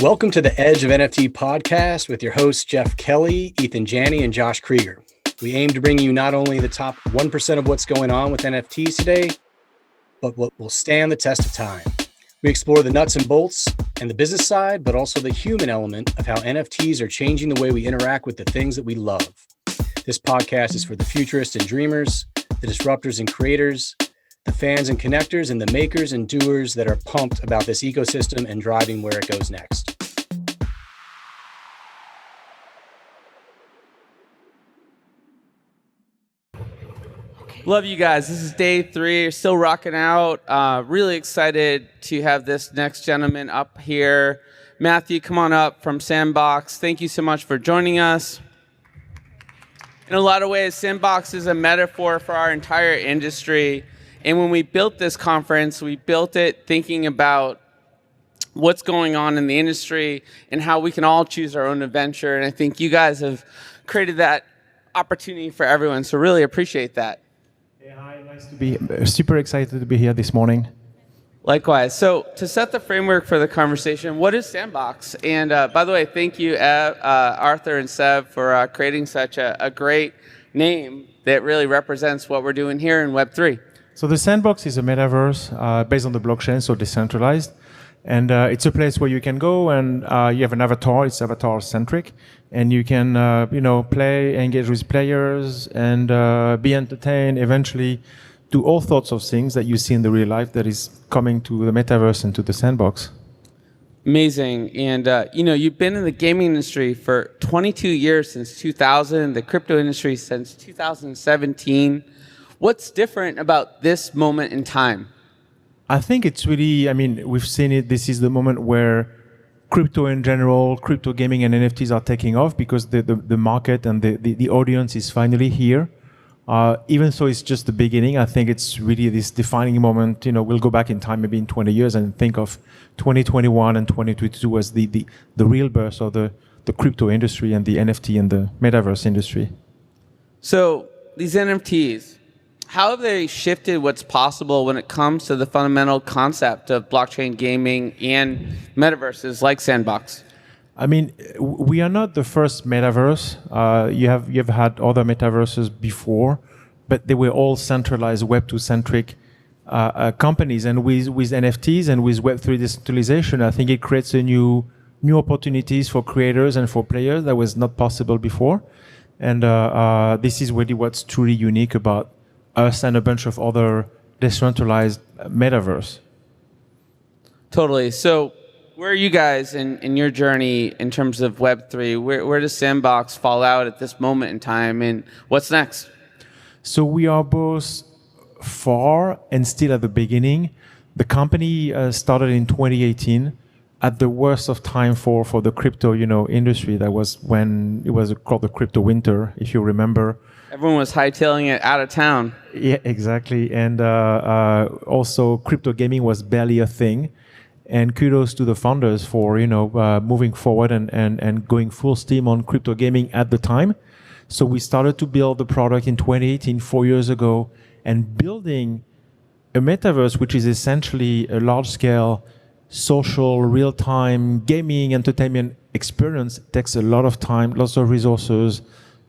Welcome to the Edge of NFT podcast with your hosts, Jeff Kelly, Ethan Janney, and Josh Kriger. We aim to bring you not only the top 1% of what's going on with NFTs today, but what will stand the test of time. We explore the nuts and bolts and the business side, but also the human element of how NFTs are changing the way we interact with the things that we love. This podcast is for the futurists and dreamers, the disruptors and creators, the fans and connectors, and the makers and doers that are pumped about this ecosystem and driving where it goes next. Love you guys. This is day 3. You're still rocking out. Really excited to have this next gentleman up here. Mathieu, come on up from Sandbox. Thank you so much for joining us. In a lot of ways, Sandbox is a metaphor for our entire industry. And when we built this conference, we built it thinking about what's going on in the industry and how we can all choose our own adventure. And I think you guys have created that opportunity for everyone. So really appreciate that. Hey, hi, nice to be super excited to be here this morning. Likewise. So to set the framework for the conversation, what is Sandbox? And by the way, thank you, Arthur and Seb, for creating such a great name that really represents what we're doing here in Web3. So the Sandbox is a metaverse based on the blockchain, so decentralized. And it's a place where you can go and you have an avatar. It's avatar-centric. And you can, play, engage with players, and be entertained, eventually do all sorts of things that you see in the real life that is coming to the metaverse and to the Sandbox. Amazing. And, you've been in the gaming industry for 22 years, since 2000, the crypto industry since 2017. What's different about this moment in time? I think it's really, we've seen it. This is the moment where crypto in general, crypto gaming and NFTs are taking off because the market and the audience is finally here. Even though it's just the beginning, I think it's really this defining moment. We'll go back in time maybe in 20 years and think of 2021 and 2022 as the real birth of the crypto industry and the NFT and the metaverse industry. So these NFTs, how have they shifted what's possible when it comes to the fundamental concept of blockchain gaming and metaverses like Sandbox? We are not the first metaverse. You have had other metaverses before, but they were all centralized Web2-centric companies. And with NFTs and with Web3 decentralization, I think it creates a new opportunities for creators and for players that was not possible before. And this is really what's truly unique about us and a bunch of other decentralized metaverse. Totally. So where are you guys in your journey in terms of Web3? Where does Sandbox fall out at this moment in time, and what's next? So we are both far and still at the beginning. The company started in 2018 at the worst of time for the crypto industry. That was when it was called the crypto winter, if you remember. Everyone was hightailing it out of town. Yeah, exactly. And also crypto gaming was barely a thing. And kudos to the founders for moving forward and going full steam on crypto gaming at the time. So we started to build the product in 2018, 4 years ago, and building a metaverse, which is essentially a large-scale social, real-time gaming entertainment experience. It takes a lot of time, lots of resources.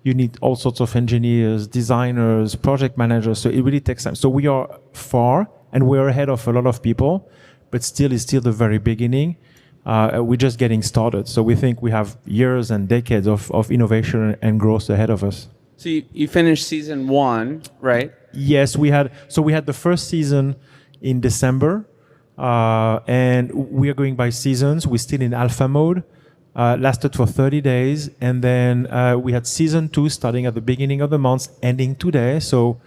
You need all sorts of engineers, designers, project managers. So it really takes time. So we are far, and we're ahead of a lot of people, but it's still the very beginning. We're just getting started. So we think we have years and decades of innovation and growth ahead of us. So you finished season 1, right? Yes, we had the first season in December, and we are going by seasons. We're still in alpha mode. Lasted for 30 days, and then we had season 2 starting at the beginning of the month, ending today. So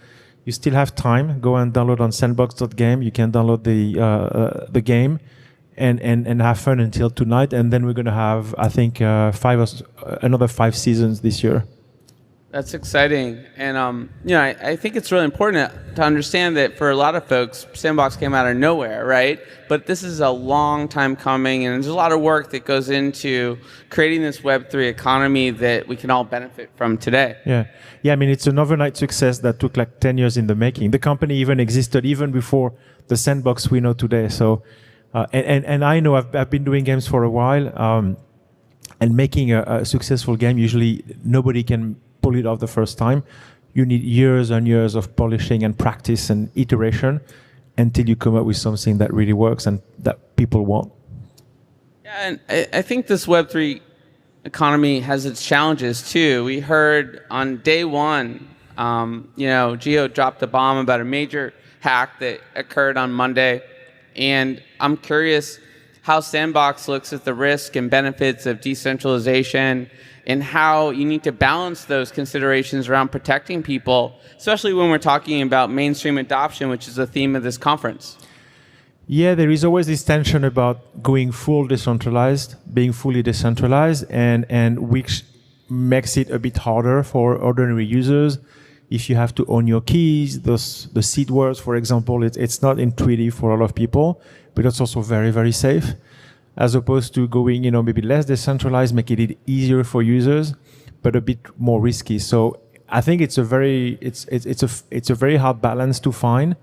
you still have time. Go and download on sandbox.game. You can download the game and have fun until tonight. And then we're going to have, I think, another 5 seasons this year. That's exciting. And I think it's really important to understand that for a lot of folks, Sandbox came out of nowhere, right? But this is a long time coming, and there's a lot of work that goes into creating this Web3 economy that we can all benefit from today. Yeah, it's an overnight success that took like 10 years in the making. The company even existed even before the Sandbox we know today. So And I know I've been doing games for a while, and making a successful game, usually nobody can pull it off the first time. You need years and years of polishing and practice and iteration until you come up with something that really works and that people want. Yeah, and I think this Web3 economy has its challenges too. We heard on day one, Geo dropped a bomb about a major hack that occurred on Monday. And I'm curious how Sandbox looks at the risk and benefits of decentralization and how you need to balance those considerations around protecting people, especially when we're talking about mainstream adoption, which is the theme of this conference. Yeah, there is always this tension about going full decentralized, being fully decentralized, and which makes it a bit harder for ordinary users. If you have to own your keys, the seed words, for example, it's not intuitive for a lot of people, but it's also very, very safe, as opposed to going, maybe less decentralized, making it easier for users, but a bit more risky. So I think it's a very hard balance to find.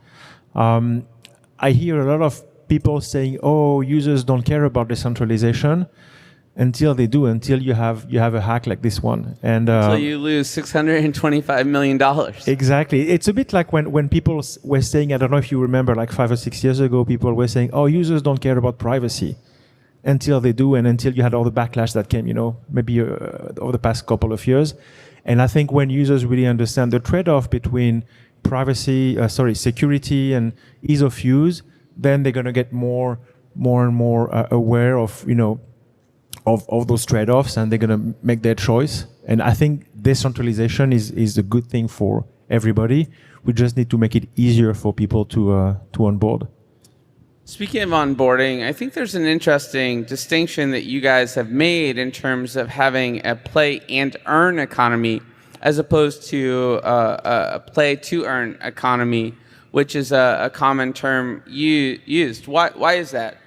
I hear a lot of people saying, "Oh, users don't care about decentralization," until they do, until you have a hack like this one, and so you lose $625 million. Exactly. It's a bit like when people were saying, I don't know if you remember, like 5 or 6 years ago, people were saying, "Oh, users don't care about privacy," until they do, and until you had all the backlash that came, maybe over the past couple of years. And I think when users really understand the trade-off between security and ease of use, then they're going to get more and more aware of of those trade-offs, and they're going to make their choice. And I think decentralization is a good thing for everybody. We just need to make it easier for people to onboard. Speaking of onboarding, I think there's an interesting distinction that you guys have made in terms of having a play and earn economy as opposed to a play to earn economy, which is a common term used. Why is that?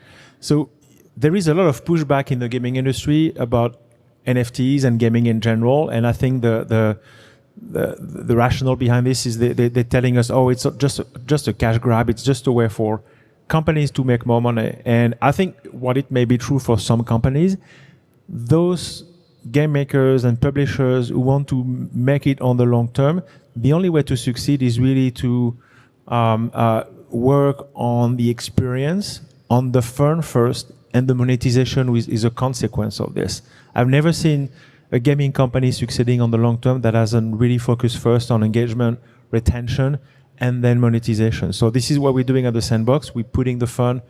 So there is a lot of pushback in the gaming industry about NFTs and gaming in general, and I think the rationale behind this is they're telling us, oh, it's just a cash grab. It's just a way for companies to make more money. And I think what it may be true for some companies, those game makers and publishers who want to make it on the long term, the only way to succeed is really to work on the experience, on the fun first, and the monetization is a consequence of this. I've never seen a gaming company succeeding on the long term that hasn't really focused first on engagement, retention, and then monetization. So this is what we're doing at the Sandbox. We're putting the fun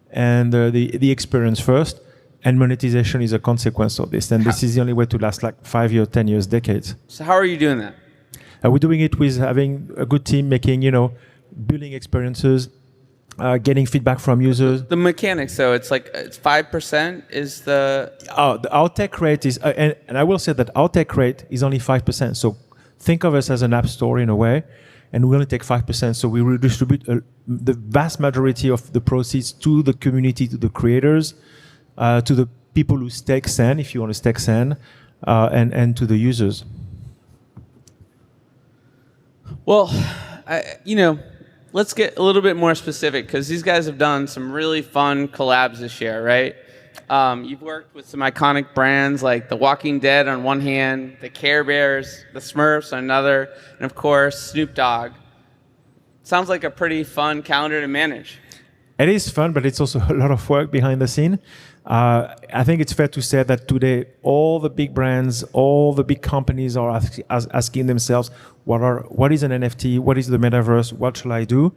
and the experience first, and monetization is a consequence of this. And this is the only way to last like 5 years, 10 years, decades. So how are you doing that? We're doing it with having a good team, making, building experiences, getting feedback from users. The mechanics, though, it's 5% is the... Our take rate is, and I will say that our take rate is only 5%. So think of us as an app store in a way, and we only take 5%. So we redistribute the vast majority of the proceeds to the community, to the creators, to the people who stake Sand, if you want to stake Sand, and to the users. Well, let's get a little bit more specific, because these guys have done some really fun collabs this year, right? You've worked with some iconic brands like The Walking Dead on one hand, the Care Bears, the Smurfs on another, and of course, Snoop Dogg. Sounds like a pretty fun calendar to manage. It is fun, but it's also a lot of work behind the scene. I think it's fair to say that today, all the big brands, all the big companies are asking themselves, what is an NFT? What is the metaverse? What shall I do?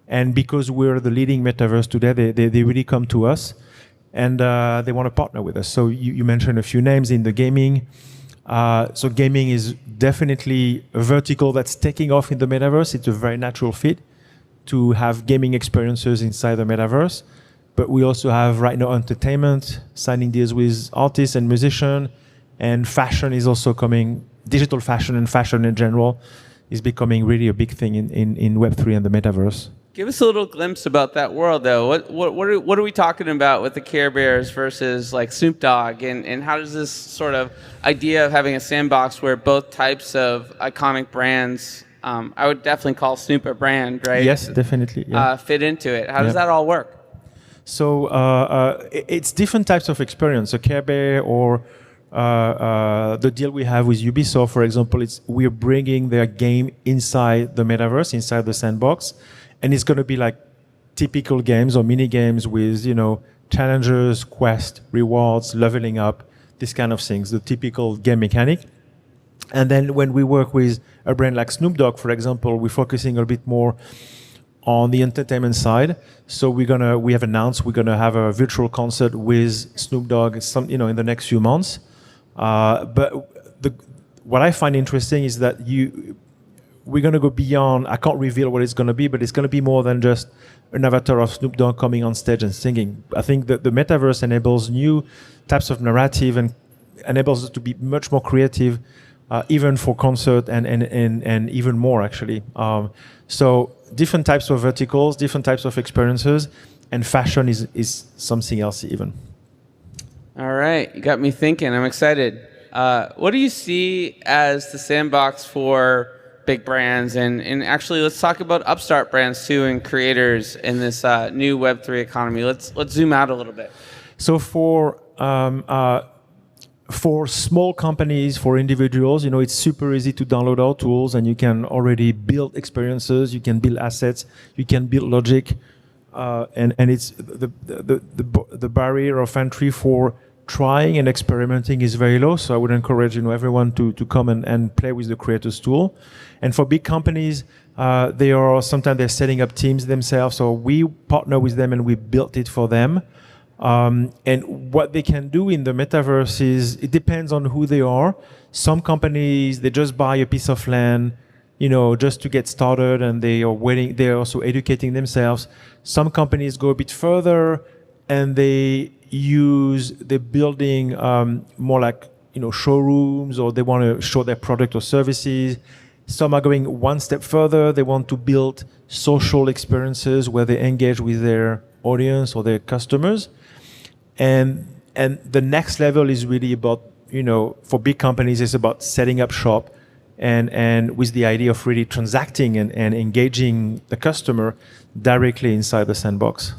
And because we're the leading metaverse today, they really come to us, and they want to partner with us. So you mentioned a few names in the gaming. So gaming is definitely a vertical that's taking off in the metaverse. It's a very natural fit to have gaming experiences inside the metaverse. But we also have right now entertainment, signing deals with artists and musicians, and fashion is also coming. Digital fashion and fashion in general is becoming really a big thing in Web3 and the metaverse. Give us a little glimpse about that world, though. What are we talking about with the Care Bears versus like Snoop Dogg, and how does this sort of idea of having a sandbox where both types of iconic brands, I would definitely call Snoop a brand, right? Yes, definitely. Yeah. Fit into it. How does that all work? So it's different types of experience. So Care Bear or the deal we have with Ubisoft, for example, we're bringing their game inside the metaverse, inside the sandbox, and it's going to be like typical games or mini games with challenges, quest, rewards, leveling up, this kind of things, the typical game mechanic. And then when we work with a brand like Snoop Dogg, for example, we're focusing a bit more on the entertainment side. So we have announced we're gonna have a virtual concert with Snoop Dogg in the next few months. But what I find interesting is that we're gonna go beyond. I can't reveal what it's gonna be, but it's gonna be more than just an avatar of Snoop Dogg coming on stage and singing. I think that the metaverse enables new types of narrative and enables us to be much more creative, even for concert and even more actually. So different types of verticals, different types of experiences, and fashion is something else even. All right, you got me thinking. I'm excited. What do you see as the sandbox for big brands? And actually, let's talk about upstart brands too and creators in this new Web3 economy. Let's zoom out a little bit. So for small companies, for individuals, it's super easy to download our tools, and you can already build experiences, you can build assets, you can build logic, and it's the barrier of entry for trying and experimenting is very low. So I would encourage everyone to come and play with the Creators tool. And for big companies, sometimes they're setting up teams themselves, so we partner with them and we built it for them. And what they can do in the metaverse is, it depends on who they are. Some companies, they just buy a piece of land, just to get started, and they are waiting. They're also educating themselves. Some companies go a bit further, and they're building more like showrooms, or they want to show their product or services. Some are going one step further. They want to build social experiences where they engage with their audience or their customers. And the next level is really about, for big companies, it's about setting up shop and with the idea of really transacting and engaging the customer directly inside the sandbox.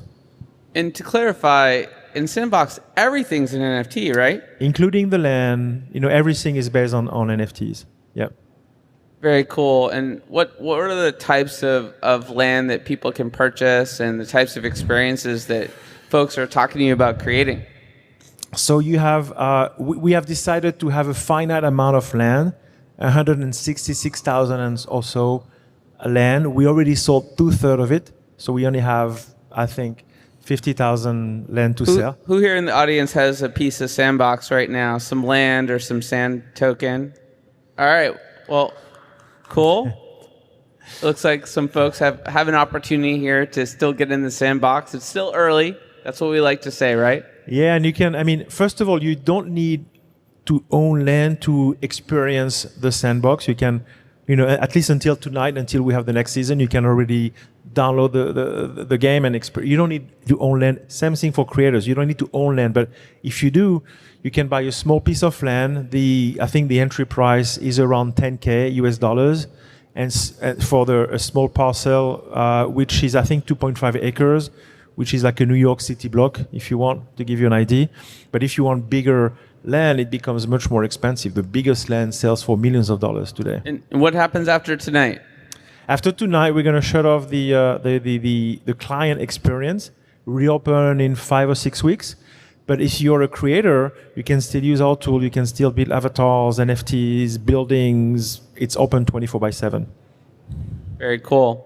And to clarify, in Sandbox, everything's an NFT, right? Including the land, everything is based on NFTs. Yep. Very cool. And what are the types of land that people can purchase, and the types of experiences that folks are talking to you about creating? So you have, we have decided to have a finite amount of land, 166,000 or so land. We already sold 2/3 of it. So we only have, I think, 50,000 land to sell. Who here in the audience has a piece of Sandbox right now? Some land or some sand token? All right. Well, cool. Looks like some folks have an opportunity here to still get in the sandbox. It's still early. That's what we like to say, right? Yeah, and you can, first of all, you don't need to own land to experience the sandbox. You can, at least until tonight, until we have the next season, you can already download the game and you don't need to own land. Same thing for creators. You don't need to own land, but if you do, you can buy a small piece of land. I think the entry price is around $10,000 US, and for a small parcel, which is I think 2.5 acres, which is like a New York City block, if you want, to give you an idea. But if you want bigger land, it becomes much more expensive. The biggest land sells for millions of dollars today. And what happens after tonight? After tonight, we're going to shut off the client experience, reopen in 5 or 6 weeks. But if you're a creator, you can still use our tool. You can still build avatars, NFTs, buildings. It's open 24/7. Very cool.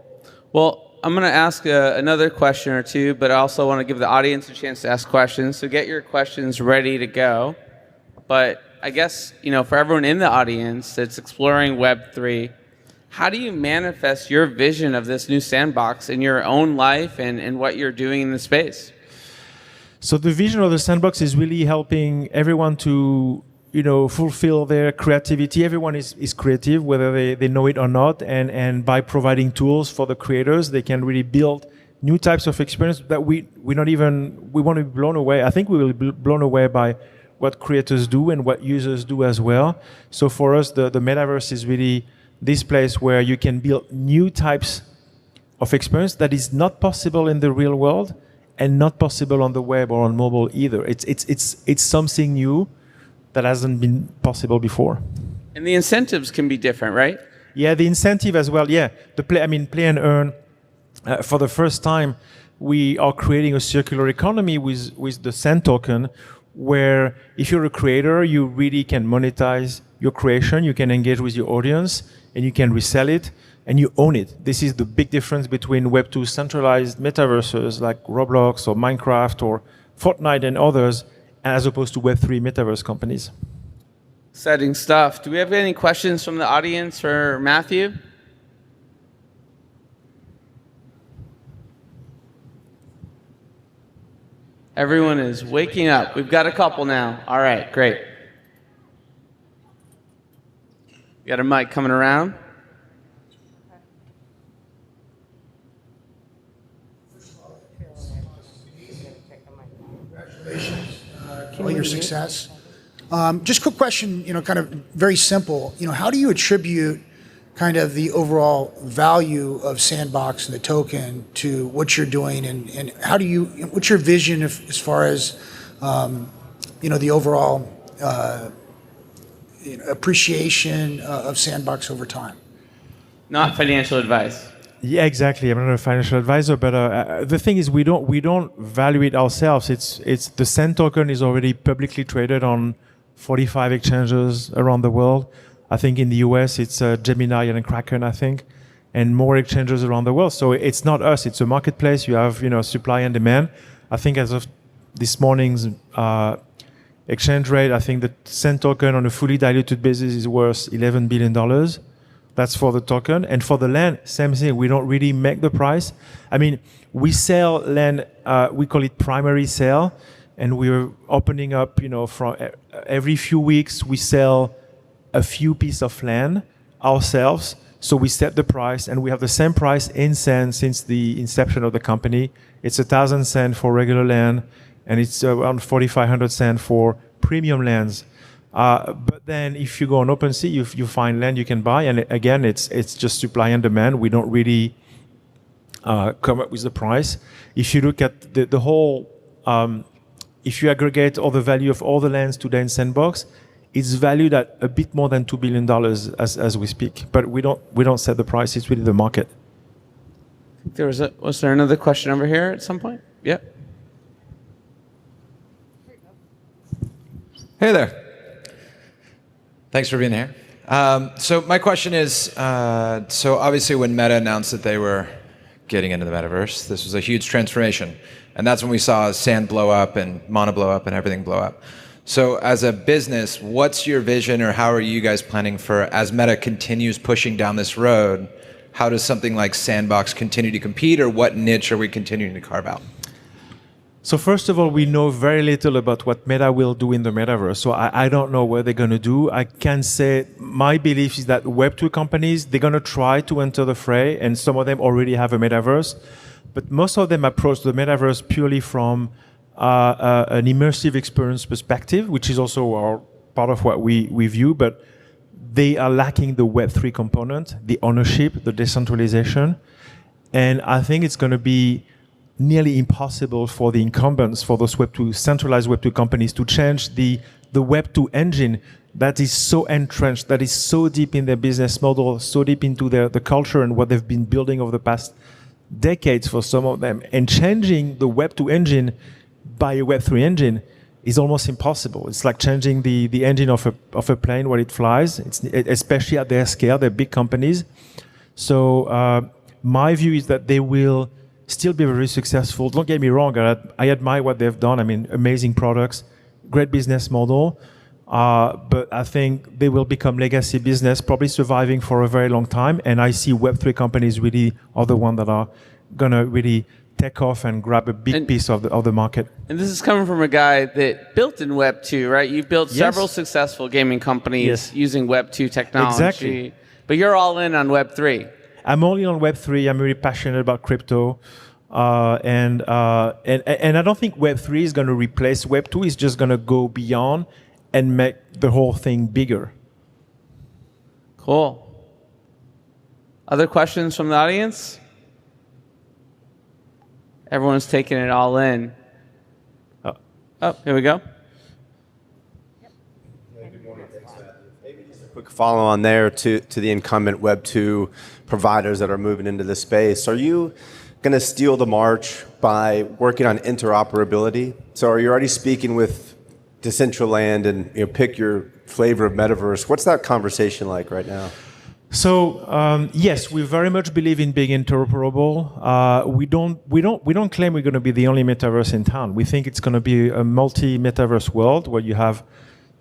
Well, I'm going to ask another question or two, but I also want to give the audience a chance to ask questions. So get your questions ready to go. But I guess, for everyone in the audience that's exploring Web3, how do you manifest your vision of this new sandbox in your own life and what you're doing in the space? So the vision of the sandbox is really helping everyone to, fulfill their creativity. Everyone is creative, whether they know it or not. And by providing tools for the creators, they can really build new types of experience that we want to be blown away. I think we will be blown away by what creators do and what users do as well. So for us, the metaverse is really this place where you can build new types of experience that is not possible in the real world, and not possible on the web or on mobile either. It's something new that hasn't been possible before. And the incentives can be different, right? Yeah, the incentive as well. Yeah, play and earn. For the first time, we are creating a circular economy with the Sand token, where if you're a creator, you really can monetize your creation, you can engage with your audience, and you can resell it, and you own it. This is the big difference between Web2 centralized metaverses like Roblox or Minecraft or Fortnite and others, as opposed to Web3 metaverse companies. Exciting stuff. Do we have any questions from the audience for Mathieu? Everyone is waking up. We've got a couple now. All right, great. You got a mic coming around? Congratulations on all your success. Just quick question, kind of very simple. How do you attribute kind of the overall value of Sandbox and the token to what you're doing, and what's your vision as far as, the overall appreciation of Sandbox over time? Not financial advice. Yeah, exactly. I'm not a financial advisor, but the thing is, we don't value it ourselves. It's the Sand token is already publicly traded on 45 exchanges around the world. I think in the US it's Gemini and Kraken, I think, and more exchanges around the world. So it's not us; it's a marketplace. You have supply and demand. I think as of this morning's exchange rate, I think the Sand token on a fully diluted basis is worth $11 billion. That's for the token. And for the land, same thing. We don't really make the price. I mean, we sell land, we call it primary sale, and we're opening up, from every few weeks, we sell a few pieces of land ourselves. So we set the price, and we have the same price in sand since the inception of the company. It's 1,000 sand for regular land, and it's around 4,500 sand for premium lands. But then if you go on OpenSea, you find land you can buy, and again, it's just supply and demand. We don't really come up with the price. If you look at the whole, if you aggregate all the value of all the lands today in Sandbox, it's valued at a bit more than $2 billion as we speak. But we don't set the price. It's really the market. Was there another question over here at some point? Yeah. Hey there. Thanks for being here. So my question is, so obviously when Meta announced that they were getting into the metaverse, this was a huge transformation. And that's when we saw Sand blow up and Mana blow up and everything blow up. So as a business, what's your vision, or how are you guys planning for, as Meta continues pushing down this road, how does something like Sandbox continue to compete, or what niche are we continuing to carve out? So first of all, we know very little about what Meta will do in the metaverse. So I don't know what they're going to do. I can say my belief is that Web2 companies, they're going to try to enter the fray, and some of them already have a metaverse. But most of them approach the metaverse purely from an immersive experience perspective, which is also part of what we view. But they are lacking the Web3 component, the ownership, the decentralization. And I think it's going to be nearly impossible for the incumbents, for those centralized Web2 companies, to change the Web2 engine that is so entrenched, that is so deep in their business model, so deep into the culture and what they've been building over the past decades for some of them. And changing the Web2 engine by a Web3 engine is almost impossible. It's like changing the engine of a plane while it flies, especially at their scale. They're big companies. So my view is that they will still be very successful. Don't get me wrong, I admire what they've done. I mean, amazing products, great business model. But I think they will become legacy business, probably surviving for a very long time. And I see Web3 companies really are the ones that are going to really take off and grab a big piece of the market. And this is coming from a guy that built in Web 2, right? You've built several successful gaming companies using Web 2 technology. Exactly. But you're all in on Web 3. I'm only on Web3. I'm really passionate about crypto. And I don't think Web3 is going to replace Web2. It's just going to go beyond and make the whole thing bigger. Cool. Other questions from the audience? Everyone's taking it all in. Oh, here we go. Quick follow on there to the incumbent Web 2 providers that are moving into this space. Are you going to steal the march by working on interoperability? So are you already speaking with Decentraland and pick your flavor of metaverse? What's that conversation like right now? So yes, we very much believe in being interoperable. We don't claim we're going to be the only metaverse in town. We think it's going to be a multi-metaverse world where you have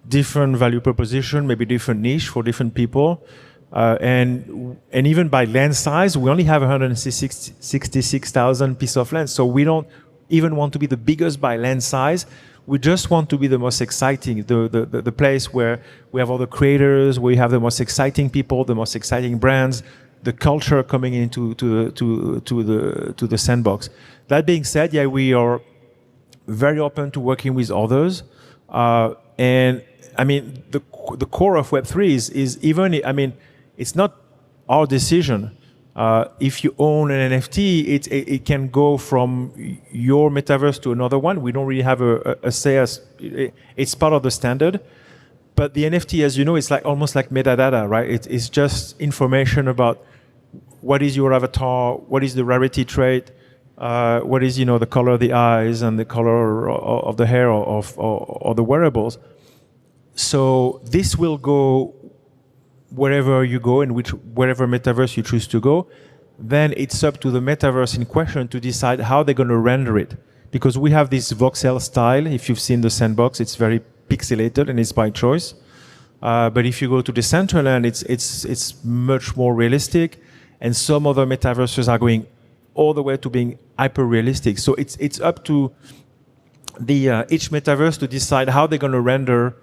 different value proposition, maybe different niche for different people, and even by land size, we only have 166,000 pieces of land. So we don't even want to be the biggest by land size. We just want to be the most exciting, the place where we have all the creators, where we have the most exciting people, the most exciting brands, the culture coming into to the sandbox. That being said, yeah, we are very open to working with others, and I mean the core of Web3 is even, I mean, it's not our decision. If you own an NFT, it can go from your metaverse to another one. We don't really have a say as it's part of the standard. But the NFT, as you know, it's like almost like metadata, right? It's just information about what is your avatar, what is the rarity trait, what is the color of the eyes and the color of the hair or the wearables. So this will go wherever you go and wherever metaverse you choose to go. Then it's up to the metaverse in question to decide how they're going to render it. Because we have this voxel style. If you've seen the sandbox, it's very pixelated and it's by choice. But if you go to Decentraland, it's much more realistic. And some other metaverses are going all the way to being hyper realistic. So it's up to the each metaverse to decide how they're going to render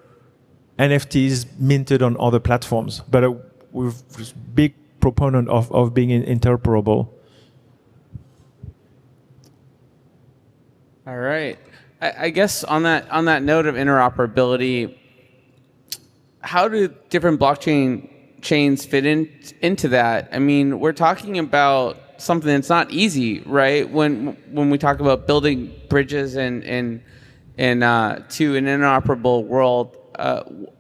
NFTs minted on other platforms, but we're a big proponent of being interoperable. All right. I guess on that note of interoperability, how do different blockchain chains fit into that? I mean, we're talking about something that's not easy, right? When we talk about building bridges and to an interoperable world.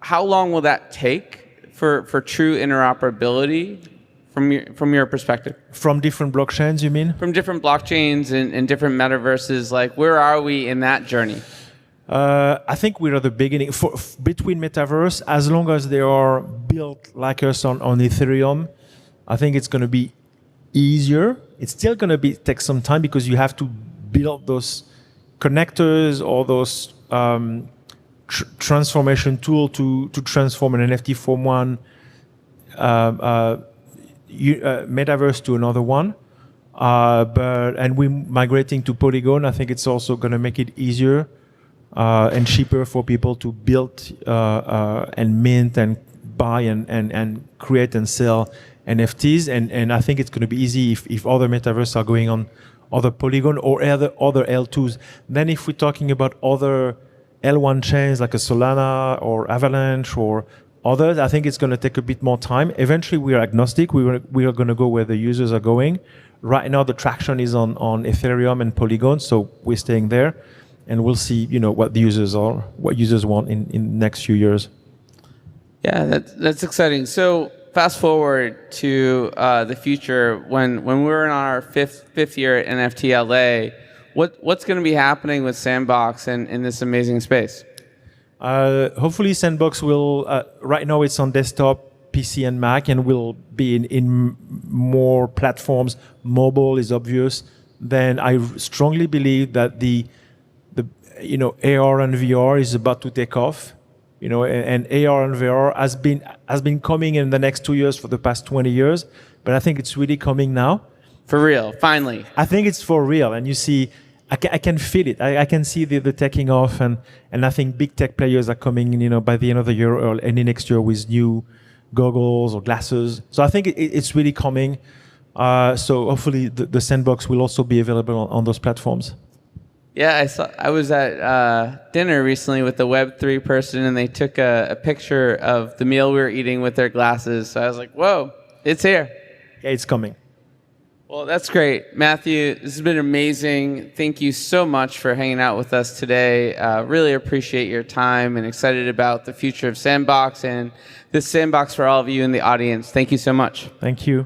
How long will that take for true interoperability from your perspective? From different blockchains, you mean? From different blockchains and different metaverses, like where are we in that journey? I think we're at the beginning. Between metaverse, as long as they are built like us on Ethereum, I think it's going to be easier. It's still going to take some time because you have to build those connectors or those transformation tool to transform an NFT from one metaverse to another one. And we're migrating to Polygon. I think it's also going to make it easier and cheaper for people to build and mint and buy and create and sell NFTs. And I think it's going to be easy if other metaverses are going on other Polygon or other L2s. Then if we're talking about other L1 chains like a Solana or Avalanche or others, I think it's going to take a bit more time. Eventually, we are agnostic. We are going to go where the users are going. Right now, the traction is on Ethereum and Polygon, so we're staying there, and we'll see, what the users want in the next few years. Yeah, that's exciting. So fast forward to the future when we're in our fifth year at NFT LA. What's going to be happening with Sandbox and in this amazing space? Hopefully Sandbox will, right now it's on desktop, PC and Mac, and will be in more platforms. Mobile is obvious. Then I strongly believe that the AR and VR is about to take off. And AR and VR has been coming in the next 2 years for the past 20 years, but I think it's really coming now. For real, finally. I think it's for real, and you see, I can feel it. I can see the taking off, and I think big tech players are coming in, by the end of the year or any next year with new goggles or glasses. So I think it's really coming. So hopefully the Sandbox will also be available on those platforms. Yeah, I was at dinner recently with a Web3 person, and they took a picture of the meal we were eating with their glasses. So I was like, whoa, it's here. Yeah, it's coming. Well, that's great. Mathieu, this has been amazing. Thank you so much for hanging out with us today. Really appreciate your time and excited about the future of Sandbox and this Sandbox for all of you in the audience. Thank you so much. Thank you.